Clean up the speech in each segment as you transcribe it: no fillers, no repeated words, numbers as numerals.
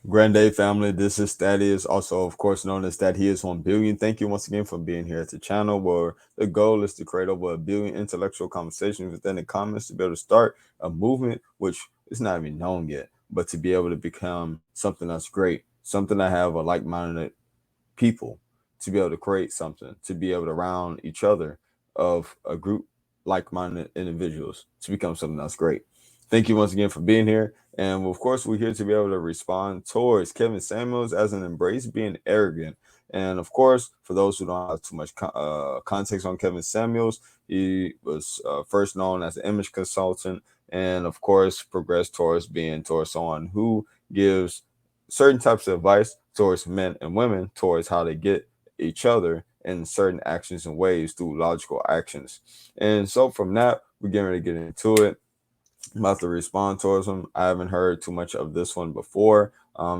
Grand Day family, this is Thaddeus, also of course known as Thatheisonebillion. Thank you once again for being here at the channel where the goal is to create over 1 billion intellectual conversations within the comments to be able to start a movement which is not even known yet, but to be able to become something that's great, something that have a like-minded people, to be able to create something, to be able to round each other of a group like-minded individuals to become something that's great. Thank you once again for being here. And of course, we're here to be able to respond towards Kevin Samuels as an embrace being arrogant. And of course, for those who don't have too much context on Kevin Samuels, he was first known as an image consultant, and of course, progressed towards someone who gives certain types of advice towards men and women towards how to get each other in certain actions and ways through logical actions. And so from that, we're getting ready to get into it. I'm about to respond towards them. I haven't heard too much of this one before.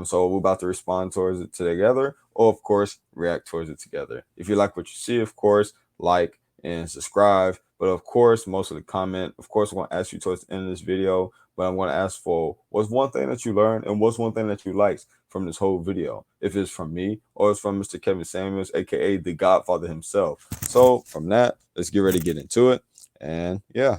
So we're about to respond towards it together, or of course, react towards it together. If you like what you see, of course, like and subscribe. But of course, most of the comment, of course, I'm going to ask you towards the end of this video, but I'm going to ask for what's one thing that you learned and what's one thing that you liked from this whole video. If it's from me or it's from Mr. Kevin Samuels, aka the Godfather himself. So from that, let's get ready to get into it. And yeah.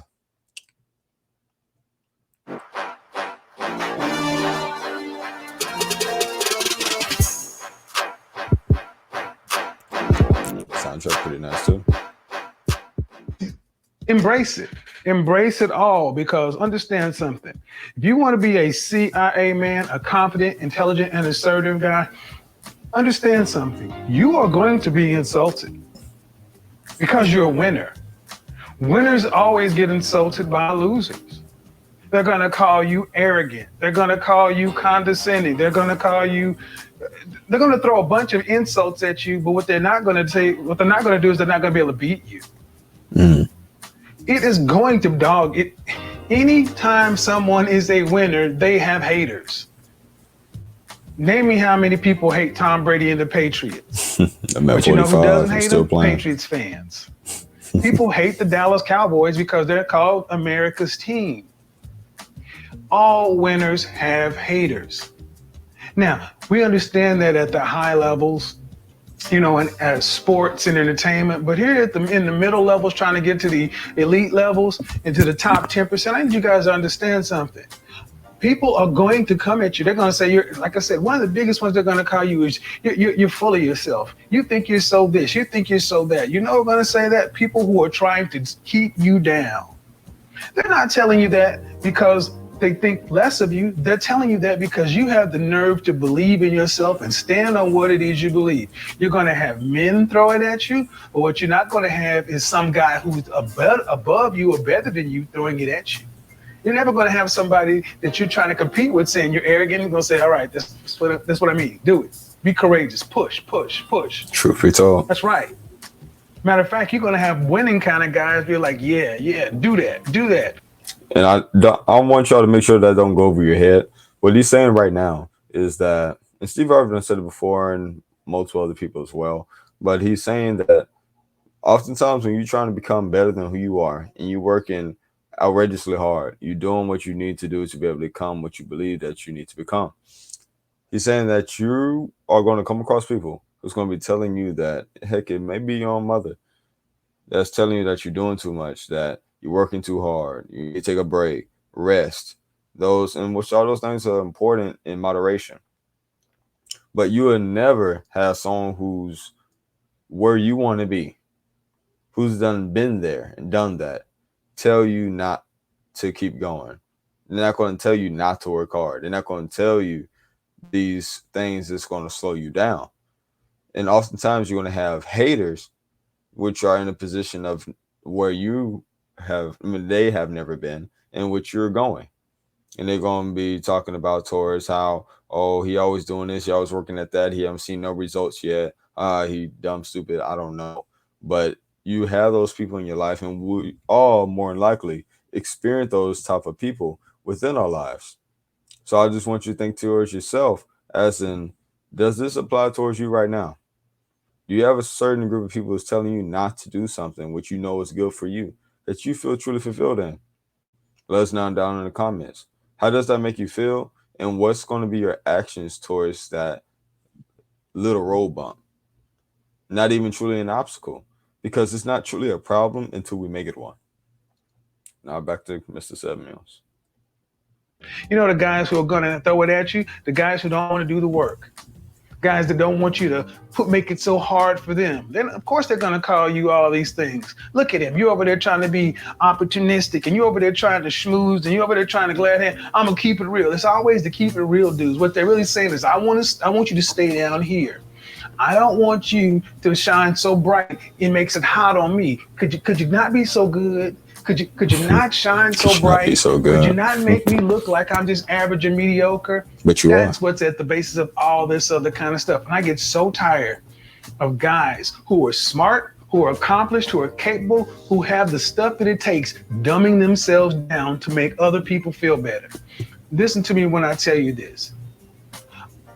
Soundtrack pretty nice too. Embrace it. Embrace it all, because understand something. If you want to be a CIA man, a confident, intelligent, and assertive guy, understand something. You are going to be insulted because you're a winner. Winners always get insulted by losers. They're going to call you arrogant. They're going to call you condescending. They're going to throw a bunch of insults at you, but what they're not going to do is they're not going to be able to beat you. It is going to dog it. Anytime someone is a winner, they have haters. Name me how many people hate Tom Brady and the Patriots. But you know who doesn't hate them? Patriots fans. People hate the Dallas Cowboys because they're called America's team. All winners have haters. Now, we understand that at the high levels, in sports and entertainment, but here in the middle levels, trying to get to the elite levels and to the top 10%, I need you guys to understand something. People are going to come at you. They're going to say, like I said, one of the biggest ones they're going to call you is you're full of yourself. You think you're so this, you think you're so that. You know who's going to say that? People who are trying to keep you down. They're not telling you that because they think less of you. They're telling you that because you have the nerve to believe in yourself and stand on what it is you believe. You're going to have men throw it at you, but what you're not going to have is some guy who's above you or better than you throwing it at you. You're never going to have somebody that you're trying to compete with saying you're arrogant. You're going to say, all right, that's what I mean. Do it. Be courageous. Push, push, push. Truth be told. That's right. Matter of fact, you're going to have winning kind of guys be like, yeah, do that. And I want y'all to make sure that don't go over your head. What he's saying right now is that, and Steve Harvey said it before, and multiple other people as well, but he's saying that oftentimes when you're trying to become better than who you are and you're working outrageously hard, you're doing what you need to do to be able to become what you believe that you need to become. He's saying that you are going to come across people who's going to be telling you that, heck, it may be your own mother that's telling you that you're doing too much, that you're working too hard, you need to take a break, rest. Those, and which all those things are important in moderation. But you will never have someone who's where you want to be, who's been there and done that, tell you not to keep going. They're not going to tell you not to work hard. They're not going to tell you these things that's going to slow you down. And oftentimes you're going to have haters, which are in a position of where you have, they have never been, and which you're going. And they're going to be talking about towards how, oh, he always doing this, he always working at that, he haven't seen no results yet, he dumb, stupid, I don't know. But you have those people in your life, and we all more than likely experience those type of people within our lives. So I just want you to think towards yourself, as in, does this apply towards you right now? Do you have a certain group of people who's telling you not to do something which you know is good for you, that you feel truly fulfilled in? Let us know down in the comments. How does that make you feel? And what's going to be your actions towards that little road bump? Not even truly an obstacle, because it's not truly a problem until we make it one. Now back to Mr. Seven Mills. You know the guys who are gonna throw it at you, the guys who don't want to do the work, guys that don't want you to make it so hard for them. Then of course they're gonna call you all these things. Look at him, you over there trying to be opportunistic, and you over there trying to schmooze, and you over there trying to glad hand. I'm gonna keep it real. It's always the keep it real dudes. What they're really saying is, I want you to stay down here. I don't want you to shine so bright it makes it hot on me. Could you not be so good? Could you not shine so bright? Be so Could you good. not make me look like I'm just average and mediocre? But you That's are. what's at the basis of all this other kind of stuff. And I get so tired of guys who are smart, who are accomplished, who are capable, who have the stuff that it takes, dumbing themselves down to make other people feel better. Listen to me when I tell you this.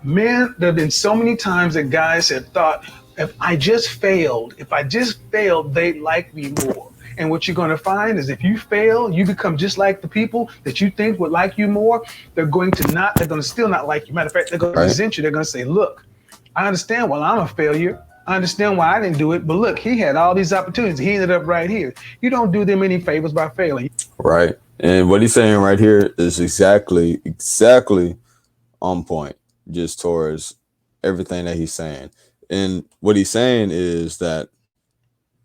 Man, there have been so many times that guys have thought, if I just failed, they'd like me more. And what you're going to find is if you fail, you become just like the people that you think would like you more. They're going to still not like you. Matter of fact, they're going to resent you. They're going to say, look, I understand why I'm a failure. I understand why I didn't do it. But look, he had all these opportunities. He ended up right here. You don't do them any favors by failing. Right. And what he's saying right here is exactly on point, just towards everything that he's saying. And what he's saying is that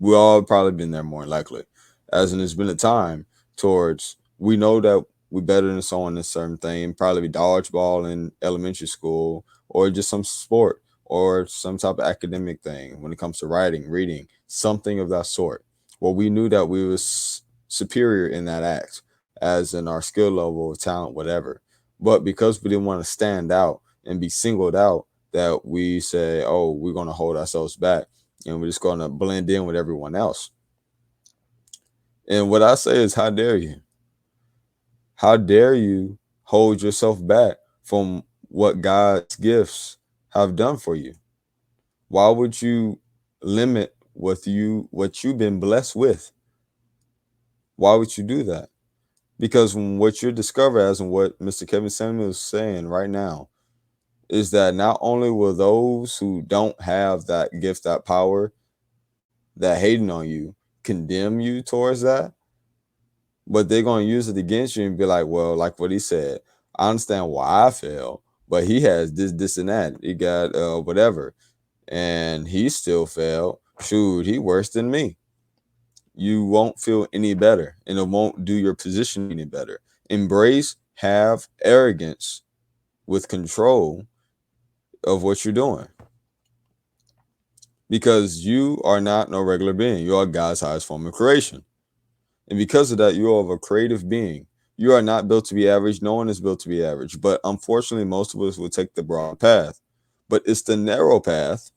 we all probably been there more than likely, as in there's been a time towards we know that we're better than someone in a certain thing, probably dodgeball in elementary school, or just some sport, or some type of academic thing when it comes to writing, reading, something of that sort. Well, we knew that we was superior in that act, as in our skill level, talent, whatever. But because we didn't want to stand out and be singled out, that we say, oh, we're going to hold ourselves back and we're just going to blend in with everyone else. And what I say is, how dare you? How dare you hold yourself back from what God's gifts have done for you? Why would you limit what you've been blessed with? Why would you do that? Because what you're discover, as in what Mr. Kevin Samuel is saying right now, is that not only will those who don't have that gift, that power, that hating on you, condemn you towards that, but they're going to use it against you and be like, well, like what he said, I understand why I fail, but he has this, and that. He got whatever, and he still failed. Shoot, he worse than me. You won't feel any better, and it won't do your position any better. Embrace, have arrogance with control of what you're doing, because you are not no regular being. You are God's highest form of creation, and because of that, you are a creative being. You are not built to be average. No one is built to be average, but unfortunately most of us will take the broad path. But it's the narrow path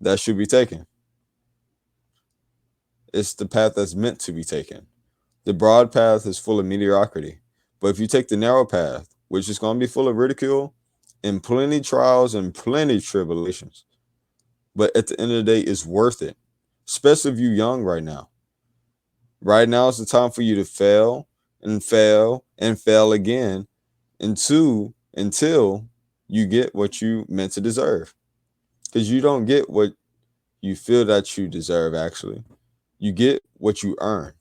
that should be taken. It's the path that's meant to be taken. The broad path is full of mediocrity. But if you take the narrow path, which is going to be full of ridicule and plenty trials and plenty tribulations, but at the end of the day, it's worth it. Especially if you're young right now. Right now is the time for you to fail and fail and fail again until you get what you meant to deserve. Because you don't get what you feel that you deserve, actually. You get what you earn.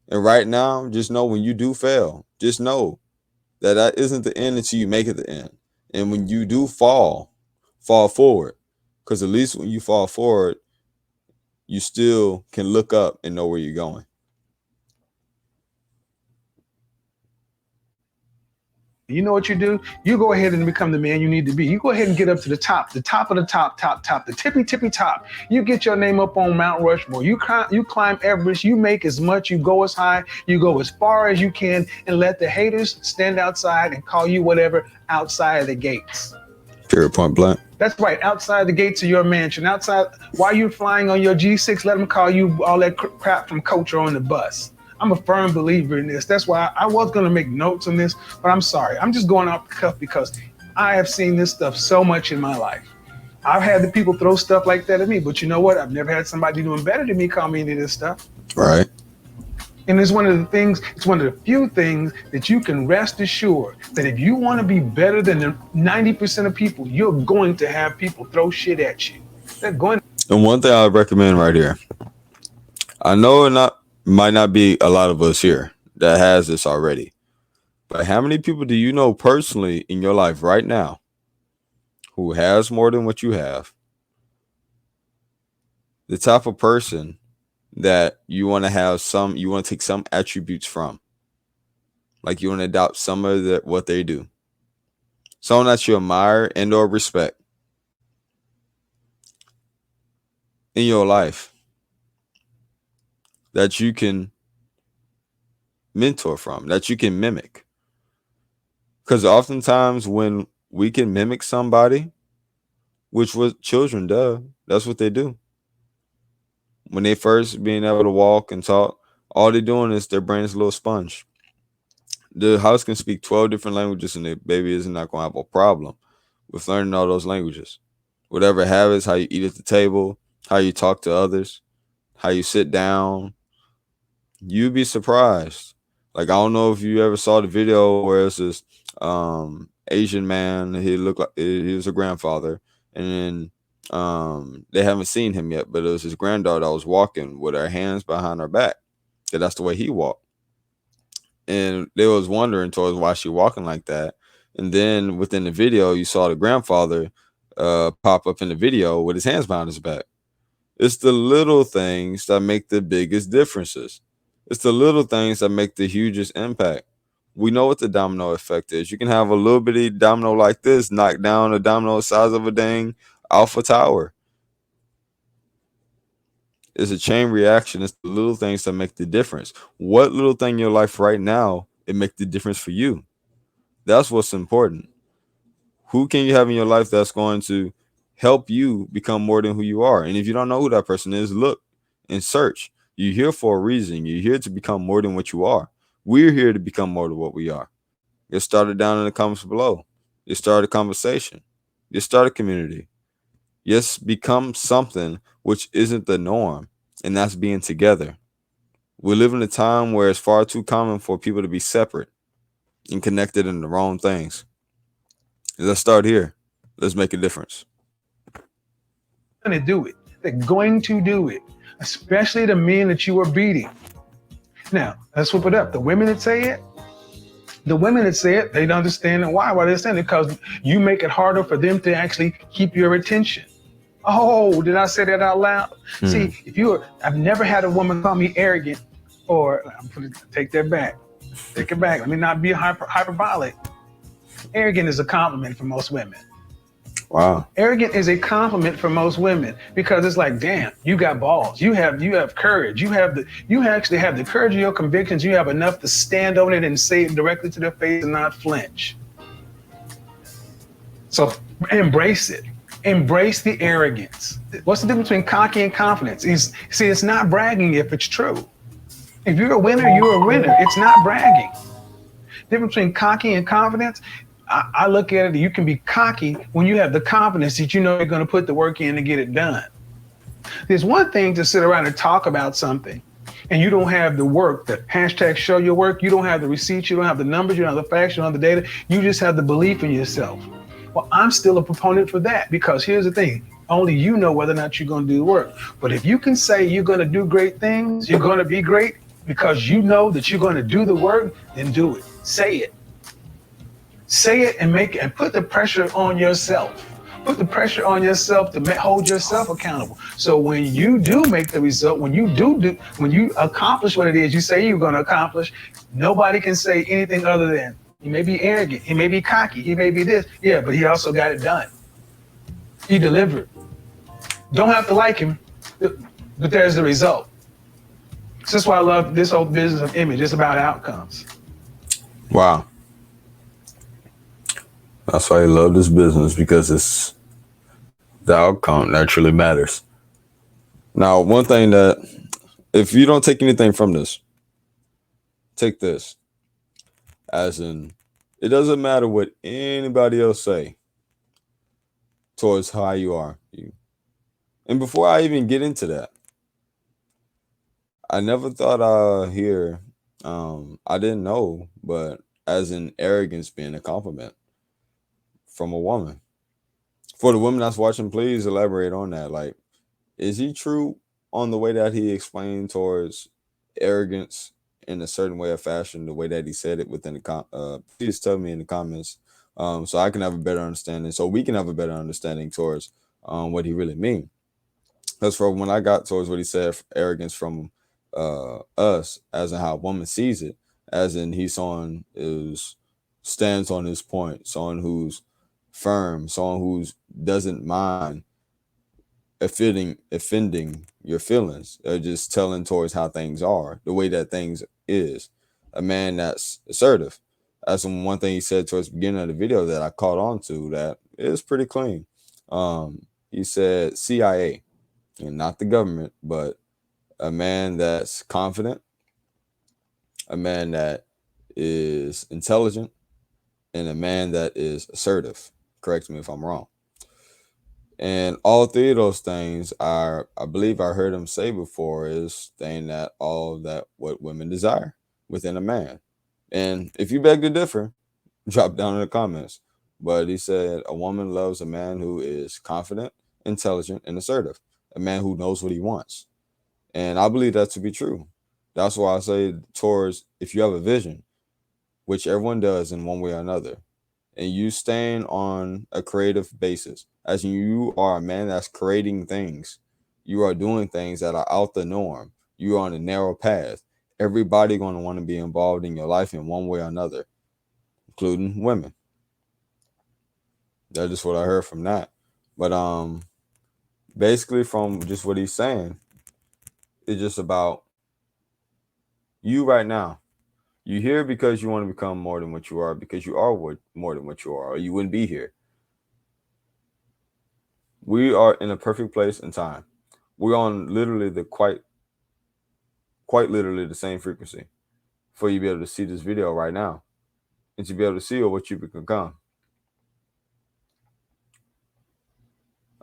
And right now, just know when you do fail, just know that isn't the end until you make it the end. And when you do fall forward. Because at least when you fall forward, you still can look up and know where you're going. You know what you do? You go ahead and become the man you need to be. You go ahead and get up to the top of the top, the tippy top. You get your name up on Mount Rushmore. You climb Everest. You make as much. You go as high. You go as far as you can, and let the haters stand outside and call you whatever outside of the gates. Period, point blank. That's right. Outside the gates of your mansion. Outside, while you're flying on your G6, let them call you all that crap from coach or on the bus. I'm a firm believer in this. That's why I was going to make notes on this, but I'm sorry. I'm just going off the cuff because I have seen this stuff so much in my life. I've had the people throw stuff like that at me, but you know what? I've never had somebody doing better than me call me into this stuff. Right. And it's one of the things, it's one of the few things that you can rest assured that if you want to be better than the 90% of people, you're going to have people throw shit at you. They're going And one thing I recommend right here, I know it not might not be a lot of us here that has this already, but how many people do you know personally in your life right now who has more than what you have? The type of person that you want to have some, you want to take some attributes from, like you want to adopt some of what they do, someone that you admire and or respect in your life that you can mentor from, that you can mimic. Because oftentimes when we can mimic somebody, which what children do, that's what they do. When they first being able to walk and talk, all they're doing is their brain's a little sponge. The house can speak 12 different languages and the baby is not going to have a problem with learning all those languages. Whatever habits, how you eat at the table, how you talk to others, how you sit down, you'd be surprised. Like I don't know if you ever saw the video where it's this Asian man. He looked like he was a grandfather, and then they haven't seen him yet, but it was his granddaughter that was walking with her hands behind her back. That's the way he walked, and they was wondering towards why she walking like that. And then within the video, you saw the grandfather pop up in the video with his hands behind his back. It's the little things that make the biggest differences. It's the little things that make the hugest impact. We know what the domino effect is. You can have a little bitty domino like this knock down a domino the size of a dang Alpha Tower. It's a chain reaction. It's the little things that make the difference. What little thing in your life right now it make the difference for you? That's what's important. Who can you have in your life that's going to help you become more than who you are? And if you don't know who that person is, look and search. You're here for a reason. You're here to become more than what you are. We're here to become more than what we are. Get started down in the comments below. Get start a conversation. Get start a community. Yes, become something which isn't the norm, and that's being together. We live in a time where it's far too common for people to be separate and connected in the wrong things. Let's start here. Let's make a difference. to do it. They're going to do it, especially the men that you are beating. Now, let's flip it up. The women that say it, they don't understand why. Why they saying it? Because you make it harder for them to actually keep your attention. Oh, did I say that out loud? See, I've never had a woman call me arrogant, or I'm going to take that back. Take it back. Let me not be hyperbolic. Arrogant is a compliment for most women. Wow. Arrogant is a compliment for most women because it's like, damn, you got balls. You have courage. You actually have the courage of your convictions. You have enough to stand on it and say it directly to their face and not flinch. So embrace it. Embrace the arrogance. What's the difference between cocky and confidence? It's not bragging if it's true. If you're a winner, you're a winner. It's not bragging. The difference between cocky and confidence, I look at it, you can be cocky when you have the confidence that you know you're going to put the work in to get it done. There's one thing to sit around and talk about something and you don't have the work, the hashtag show your work, you don't have the receipts, you don't have the numbers, you don't have the facts, you don't have the data, you just have the belief in yourself. Well, I'm still a proponent for that because here's the thing, only you know whether or not you're going to do the work. But if you can say you're going to do great things, you're going to be great because you know that you're going to do the work, then do it. Say it. Say it and make it and put the pressure on yourself. Put the pressure on yourself to hold yourself accountable. So when you do make the result, when you accomplish what it is you say you're going to accomplish, nobody can say anything other than he may be arrogant, he may be cocky, he may be this. Yeah, but he also got it done. He delivered. Don't have to like him, but there's the result. So that's why I love this whole business of image. It's about outcomes. Wow. That's why I love this business, because it's the outcome that truly matters. Now, one thing that, if you don't take anything from this, take this. As in, it doesn't matter what anybody else say towards how you are. And before I even get into that, I never thought hear. I didn't know, but as in arrogance being a compliment from a woman. For the women that's watching, please elaborate on that. Like, is he true on the way that he explained towards arrogance in a certain way of fashion, the way that he said it within the please tell me in the comments, so I can have a better understanding, so we can have a better understanding towards what he really mean. Because for when I got towards what he said, arrogance from us, as in how a woman sees it, as in he's someone is stands on his point, someone who's firm, someone who's doesn't mind offending your feelings, or just telling towards how things are, the way that things is. A man that's assertive. That's one thing he said towards the beginning of the video that I caught on to that is pretty clean. He said CIA, and not the government, but a man that's confident, a man that is intelligent, and a man that is assertive. Correct me if I'm wrong. And all three of those things are, I believe I heard him say before, is thing that all that what women desire within a man. And if you beg to differ, drop down in the comments. But he said a woman loves a man who is confident, intelligent, and assertive. A man who knows what he wants. And I believe that to be true. That's why I say towards, if you have a vision, which everyone does in one way or another, and you stand on a creative basis, as in you are a man that's creating things, you are doing things that are out the norm, you are on a narrow path, everybody going to want to be involved in your life in one way or another, including women. That's just what I heard from that. But basically from just what he's saying, it's just about you right now. You here because you want to become more than what you are, because you are more than what you are, or you wouldn't be here. We are in a perfect place and time. We're on literally the quite literally the same frequency for you to be able to see this video right now and to be able to see what you can become.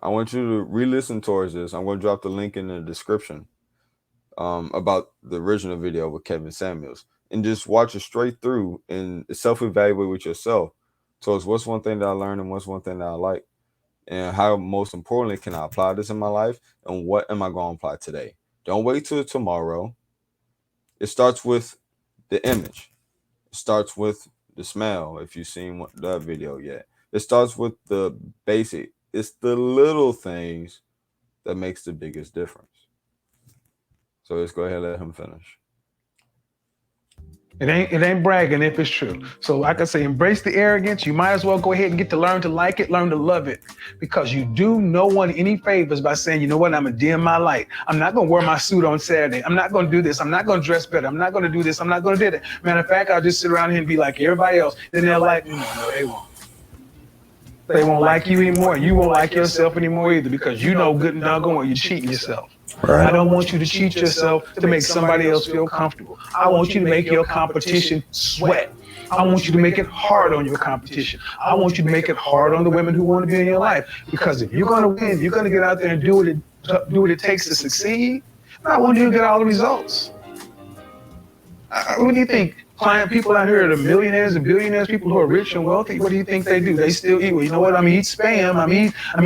I want you to re-listen towards this. I'm going to drop the link in the description about the original video with Kevin Samuels, and just watch it straight through and self-evaluate with yourself towards what's one thing that I learned and what's one thing that I like, and how most importantly can I apply this in my life, and what am I going to apply today. Don't wait till tomorrow. It starts with the image. It starts with the smell, if you've seen that video yet. It starts with the basic. It's the little things that makes the biggest difference. So let's go ahead and let him finish. It ain't bragging if it's true. So like I say, embrace the arrogance. You might as well go ahead and get to learn to like it, learn to love it, because you do no one any favors by saying, you know what, I'm gonna dim my light. I'm not gonna wear my suit on Saturday. I'm not gonna do this. I'm not gonna dress better. I'm not gonna do this. I'm not gonna do that. Matter of fact, I'll just sit around here and be like everybody else. Then they'll like me. No, they won't. They won't like you anymore. You won't like yourself anymore either, because you know good and doggone well you're cheating yourself. Right. I don't want you to cheat yourself to make somebody else feel comfortable. I want you to make your competition sweat. I want you to make it hard on your competition. I want you to make it hard on the women who want to be in your life. Because if you're going to win, you're going to get out there and do what it takes to succeed. Not when you get all the results. What do you think? Client people out here, the millionaires and billionaires, people who are rich and wealthy, what do you think they do? They still eat. Well, you know what? I'm eat spam. I'm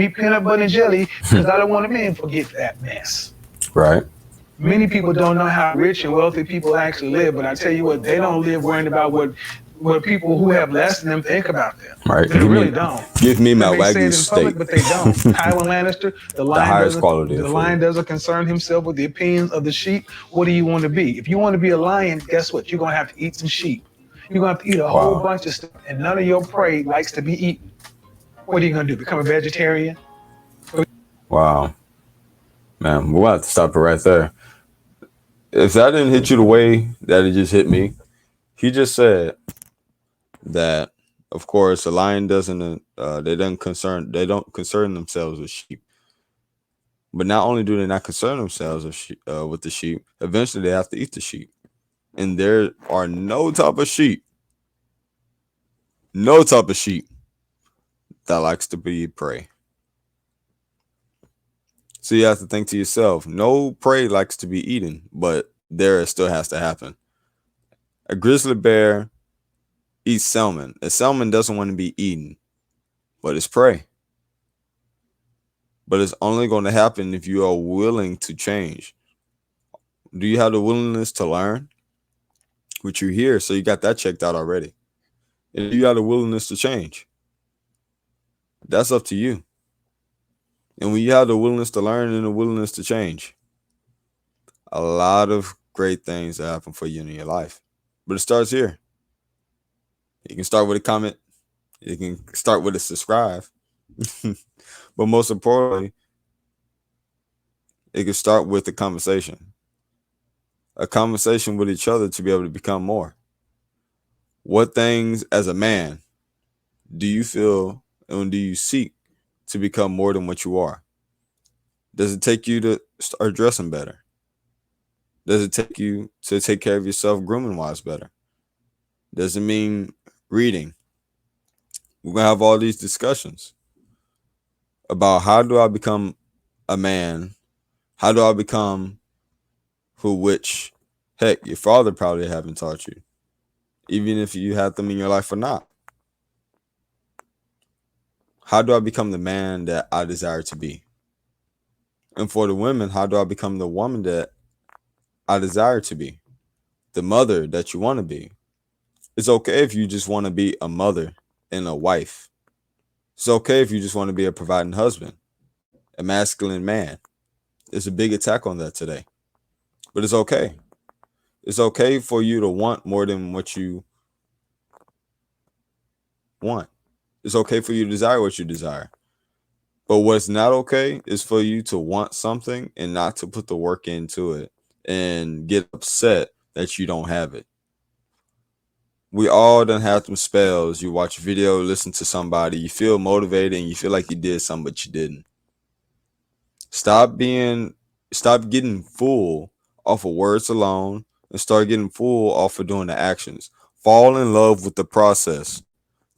eat peanut butter and jelly because I don't want a man forget that mess. Right. Many people don't know how rich and wealthy people actually live, but I tell you what, they don't live worrying about what people who have less than them think about them. Right. They really don't. Give me my They may say Wagyu it in public, steak. but they don't. Tywin Lannister, the highest quality of lion food. doesn't concern himself with the opinions of the sheep. What do you want to be? If you want to be a lion, guess what? You're gonna have to eat some sheep. You're gonna have to eat a whole bunch of stuff, and none of your prey likes to be eaten. What are you gonna do? Become a vegetarian? Wow. Man, we'll have to stop it right there. If that didn't hit you the way that it just hit me, he just said that, of course, a lion doesn't. They don't concern themselves with sheep. But not only do they not concern themselves with the sheep, eventually they have to eat the sheep. And there are no type of sheep that likes to be prey. So you have to think to yourself, no prey likes to be eaten, but there it still has to happen. A grizzly bear eats salmon. A salmon doesn't want to be eaten, but it's prey. But it's only going to happen if you are willing to change. Do you have the willingness to learn? Which you hear, so you got that checked out already. And you got the willingness to change. That's up to you. And when you have the willingness to learn and the willingness to change, a lot of great things that happen for you in your life. But it starts here. You can start with a comment. You can start with a subscribe. But most importantly, it can start with a conversation with each other to be able to become more. What things as a man do you feel and do you seek to become more than what you are? Does it take you to start dressing better? Does it take you to take care of yourself grooming wise better? Does it mean reading? We're going to have all these discussions about how do I become a man? How do I become which, heck, your father probably haven't taught you, even if you had them in your life or not. How do I become the man that I desire to be? And for the women, how do I become the woman that I desire to be? The mother that you want to be. It's okay if you just want to be a mother and a wife. It's okay if you just want to be a providing husband, a masculine man. There's a big attack on that today. But it's okay. It's okay for you to want more than what you want. It's okay for you to desire what you desire. But what's not okay is for you to want something and not to put the work into it and get upset that you don't have it. We all done have some spells. You watch a video, listen to somebody, you feel motivated and you feel like you did something, but you didn't. Stop getting full off of words alone and start getting full off of doing the actions. Fall in love with the process.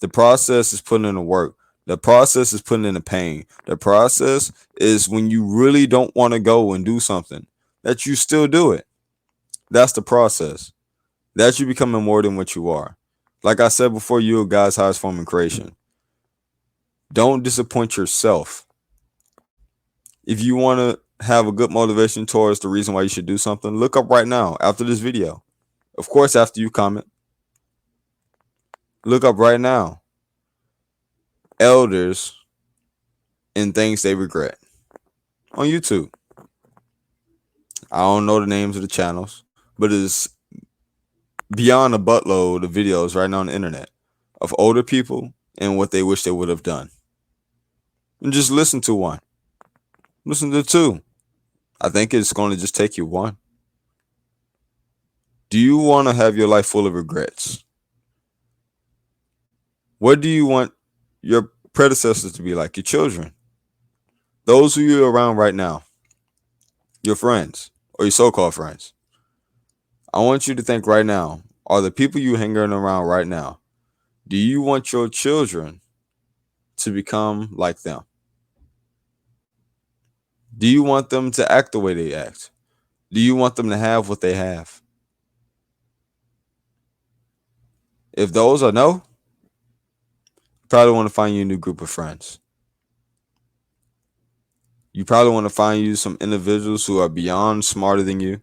The process is putting in the work. The process is putting in the pain. The process is when you really don't want to go and do something, that you still do it. That's the process. That's you becoming more than what you are. Like I said before, you're God's highest form of creation. Don't disappoint yourself. If you want to have a good motivation towards the reason why you should do something, look up right now after this video. Of course, after you comment, look up right now. Elders and things they regret on YouTube. I don't know the names of the channels, but it's beyond a buttload of videos right now on the internet of older people and what they wish they would have done. And just listen to one. Listen to two. I think it's going to just take you one. Do you want to have your life full of regrets? What do you want your predecessors to be like? Your children? Those who you're around right now? Your friends or your so-called friends? I want you to think right now, are the people you hanging around right now, do you want your children to become like them? Do you want them to act the way they act? Do you want them to have what they have? If those are no, you probably want to find you a new group of friends. You probably want to find you some individuals who are beyond smarter than you,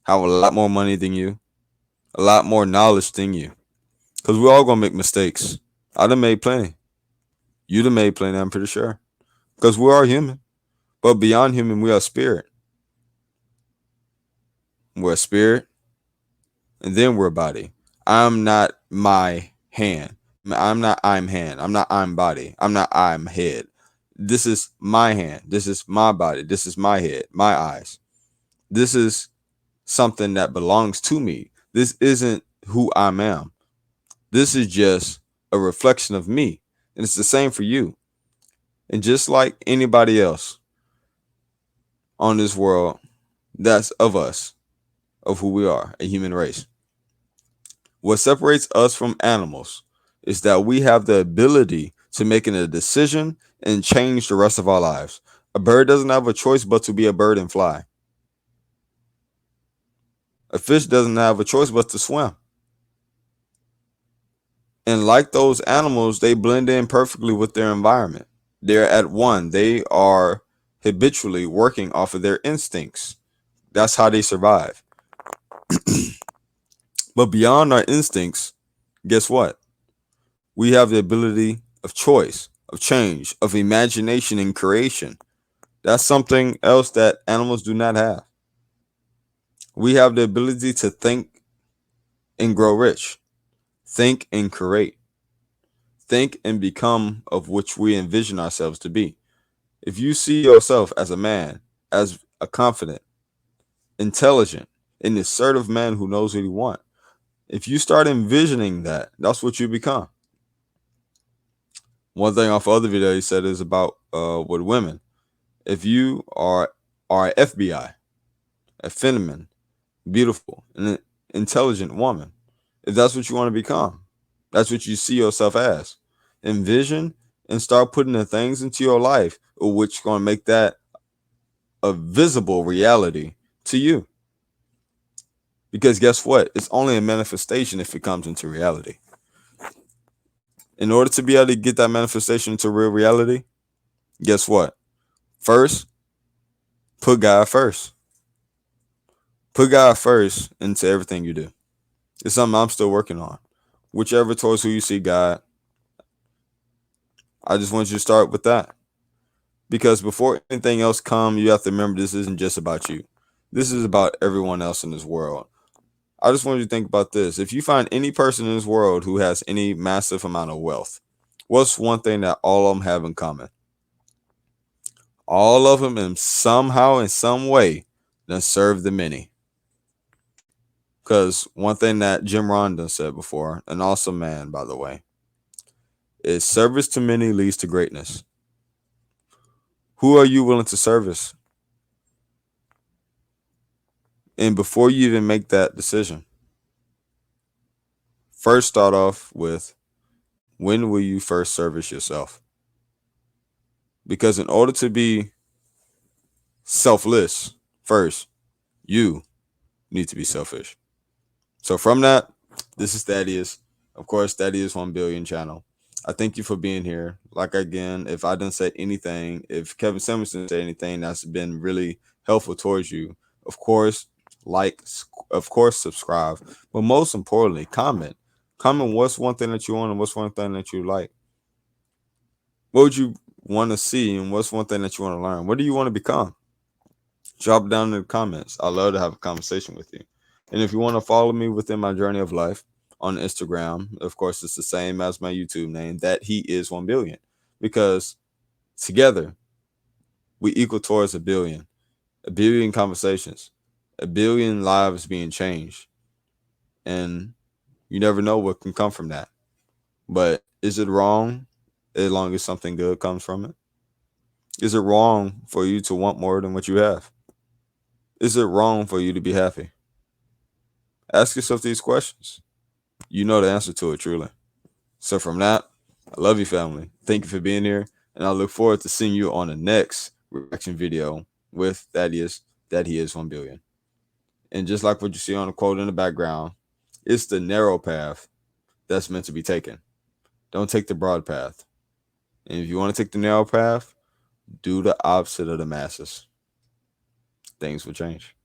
have a lot more money than you, a lot more knowledge than you. Because we're all going to make mistakes. I done made plenty. You done made plenty, I'm pretty sure. Because we are human. But beyond human, we are spirit. We're a spirit. And then we're a body. I'm not my hand. I'm not I'm hand. I'm not I'm body. I'm not I'm head. This is my hand. This is my body. This is my head, my eyes. This is something that belongs to me. This isn't who I am. This is just a reflection of me. And it's the same for you. And just like anybody else on this world, that's of us, of who we are, a human race. What separates us from animals is that we have the ability to make a decision and change the rest of our lives. A bird doesn't have a choice but to be a bird and fly. A fish doesn't have a choice but to swim. And like those animals, they blend in perfectly with their environment. They're at one. They are habitually working off of their instincts. That's how they survive. But beyond our instincts, guess what? We have the ability of choice, of change, of imagination and creation. That's something else that animals do not have. We have the ability to think and grow rich, think and create, think and become of which we envision ourselves to be. If you see yourself as a man, as a confident, intelligent, and assertive man who knows what he wants, if you start envisioning that, that's what you become. One thing off other video he said is about with women. If you are FBI, a feminine, beautiful, and an intelligent woman, if that's what you want to become, that's what you see yourself as. Envision and start putting the things into your life which going to make that a visible reality to you. Because guess what? It's only a manifestation if it comes into reality. In order to be able to get that manifestation into real reality, guess what? First, put God first. Put God first into everything you do. It's something I'm still working on. Whichever towards who you see God, I just want you to start with that. Because before anything else comes, you have to remember this isn't just about you. This is about everyone else in this world. I just want you to think about this. If you find any person in this world who has any massive amount of wealth, what's one thing that all of them have in common? All of them in somehow, in some way, then serve the many. Because one thing that Jim Rohn done said before, an awesome man, by the way, is service to many leads to greatness. Who are you willing to service? And before you even make that decision, first start off with, when will you first service yourself? Because in order to be selfless, first, you need to be selfish. So from that, this is Thaddeus. Of course, Thaddeus 1 billion channel. I thank you for being here. Like again, if I didn't say anything, if Kevin Simonson said anything that's been really helpful towards you, of course, like, of course, subscribe. But most importantly, comment. Comment what's one thing that you want and what's one thing that you like. What would you want to see and what's one thing that you want to learn? What do you want to become? Drop it down in the comments. I love to have a conversation with you. And if you want to follow me within my journey of life on Instagram, of course, it's the same as my YouTube name, that he is 1 billion. Because together, we equal towards a billion conversations, a billion lives being changed. And you never know what can come from that. But is it wrong as long as something good comes from it? Is it wrong for you to want more than what you have? Is it wrong for you to be happy? Ask yourself these questions. You know the answer to it, truly. So from that, I love you, family. Thank you for being here. And I look forward to seeing you on the next reaction video with Thaddeus, that he is 1 billion. And just like what you see on the quote in the background, it's the narrow path that's meant to be taken. Don't take the broad path. And if you want to take the narrow path, do the opposite of the masses. Things will change.